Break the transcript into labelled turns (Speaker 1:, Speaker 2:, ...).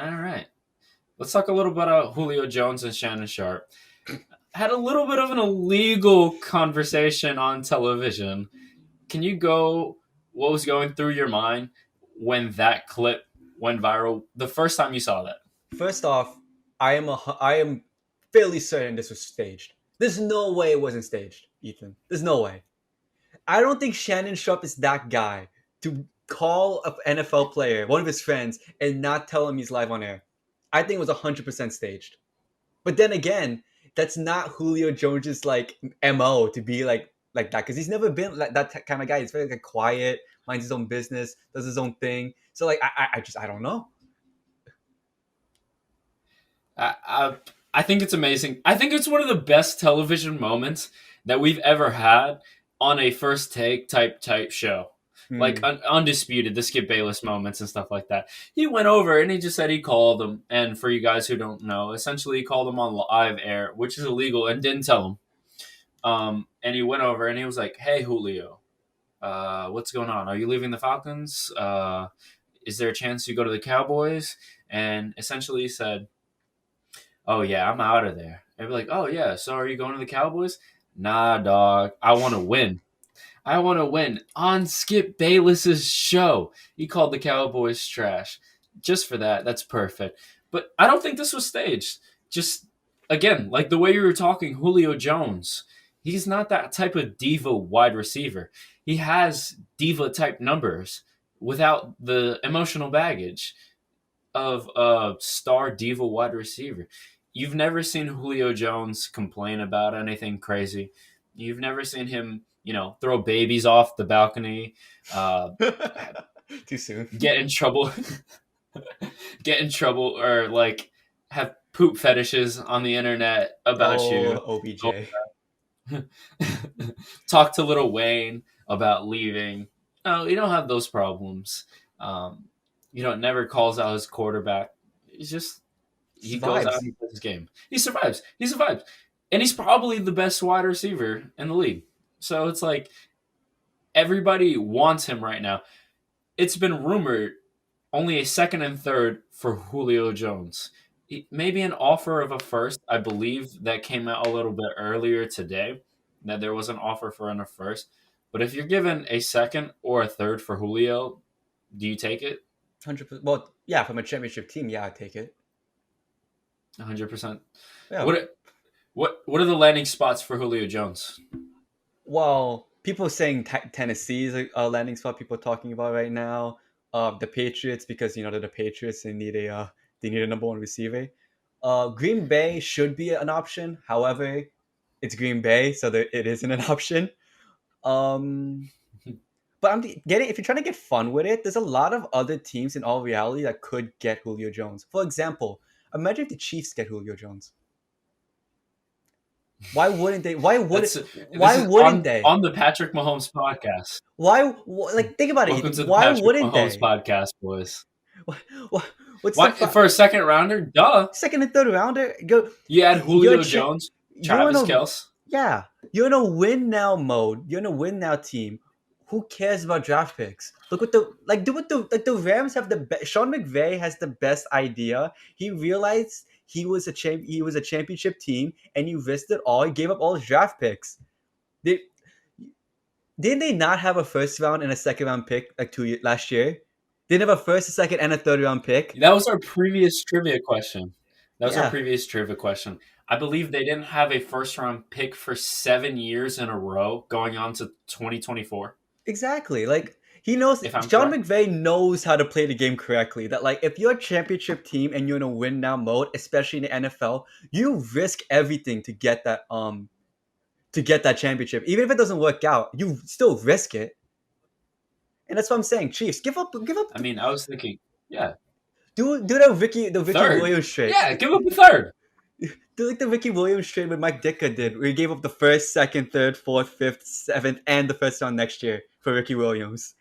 Speaker 1: All right. Let's talk a little bit about Julio Jones and Shannon Sharp. Had a little bit of an illegal conversation on television. Can you go what was going through your mind when that clip went viral the first time you saw that?
Speaker 2: First off, I am fairly certain this was staged. There's no way it wasn't staged, Ethan. There's no way. I don't think Shannon Sharp is that guy to call an NFL player, one of his friends, and not tell him he's live on air. I think it was 100% staged. But then again, that's not Julio Jones's like mo to be like that because he's never been like that kind of guy. He's very like quiet, minds his own business, does his own thing. So like I don't know.
Speaker 1: I, I I think it's amazing. I think it's one of the best television moments that we've ever had on a first take type show. Like
Speaker 2: Hmm.
Speaker 1: undisputed, the Skip Bayless moments and stuff like that. He went over and he just said he called him. And for you guys who don't know, essentially he called him on live air, which is illegal, and didn't tell him. And he went over and he was like, "Hey Julio, what's going on? Are you leaving the Falcons? Is there a chance you go to the Cowboys?" And essentially he said, "Oh yeah, I'm out of there." And be like, "Oh yeah, so are you going to the Cowboys?" Nah, dog. I want to win. I want to win on Skip Bayless's show. He called the Cowboys trash. Just for that, that's perfect. But I don't think this was staged. Just again, like the way you were talking, Julio Jones. He's not that type of diva wide receiver. He has diva type numbers without the emotional baggage of a star diva wide receiver. You've never seen Julio Jones complain about anything crazy. You've never seen him, throw babies off the balcony, uh,
Speaker 2: Too soon.
Speaker 1: get in trouble, get in trouble, or like have poop fetishes on the internet about
Speaker 2: Oh,
Speaker 1: you.
Speaker 2: OBJ.
Speaker 1: Talk to little Wayne about leaving. No, you don't have those problems. Um, never calls out his quarterback. He's just he goes out
Speaker 2: Survives.
Speaker 1: and plays his game. He survives. He survives, and he's probably the best wide receiver in the league. So it's like everybody wants him right now. It's been rumored only a second and third for Julio Jones. Maybe an offer of a first. I believe that came out a little bit earlier today that there was an offer for a first. But if you're given a second or a third for Julio, do you take it?
Speaker 2: 100%. Well, yeah, from a championship team, yeah, I take it.
Speaker 1: 100%.
Speaker 2: Yeah.
Speaker 1: What what are the landing spots for Julio Jones?
Speaker 2: Well, people saying Tennessee is a landing spot. People are talking about right now. The Patriots because they're the Patriots. They need a number one receiver. Green Bay should be an option. However, it's Green Bay, so it isn't an option. Um, but getting if you're trying to get fun with it, there's a lot of other teams in all reality that could get Julio Jones. For example, imagine if the Chiefs get Julio Jones. Why wouldn't they? Why would
Speaker 1: That's
Speaker 2: it?
Speaker 1: this
Speaker 2: Why
Speaker 1: is
Speaker 2: wouldn't they?
Speaker 1: on the Patrick Mahomes podcast.
Speaker 2: Like think about it,
Speaker 1: Welcome
Speaker 2: Ethan.
Speaker 1: to the
Speaker 2: Why
Speaker 1: Patrick
Speaker 2: wouldn't
Speaker 1: Mahomes
Speaker 2: they?
Speaker 1: podcast, boys.
Speaker 2: Wha- wha- What's the
Speaker 1: Why for a second rounder? Duh.
Speaker 2: second and third rounder? Go.
Speaker 1: You add
Speaker 2: You're
Speaker 1: Julio
Speaker 2: cha-
Speaker 1: Jones,
Speaker 2: you're in
Speaker 1: Travis
Speaker 2: a
Speaker 1: Kelce.
Speaker 2: yeah. You're in a win now mode. You're in a win now team. Who cares about draft picks? Look what do what the Rams have the best. Sean McVay has the best idea. He realized he was a championship team, and he risked it all. He gave up all his draft picks. They didn't they not have a first round and a second round pick like last year? They didn't have a first, a second, and a third round pick.
Speaker 1: That was our previous trivia question. That was our
Speaker 2: Yeah,
Speaker 1: previous trivia question. I believe they didn't have a first round pick for 7 years in a row going on to 2024,
Speaker 2: exactly. Like he knows
Speaker 1: if I'm
Speaker 2: Sean
Speaker 1: correct.
Speaker 2: McVay knows how to play the game correctly. That like if you're a championship team and you're in a win now mode, especially in the NFL, you risk everything to get that championship. Even if it doesn't work out, you still risk it. And that's what I'm saying. Chiefs, give up,
Speaker 1: I mean, I was thinking, yeah,
Speaker 2: do the Ricky
Speaker 1: third.
Speaker 2: Williams trade.
Speaker 1: Yeah, give up a third.
Speaker 2: Do like the Ricky Williams trade with Mike Ditka did, where he gave up the first, second, third, fourth, fifth, seventh, and the first round next year for Ricky Williams.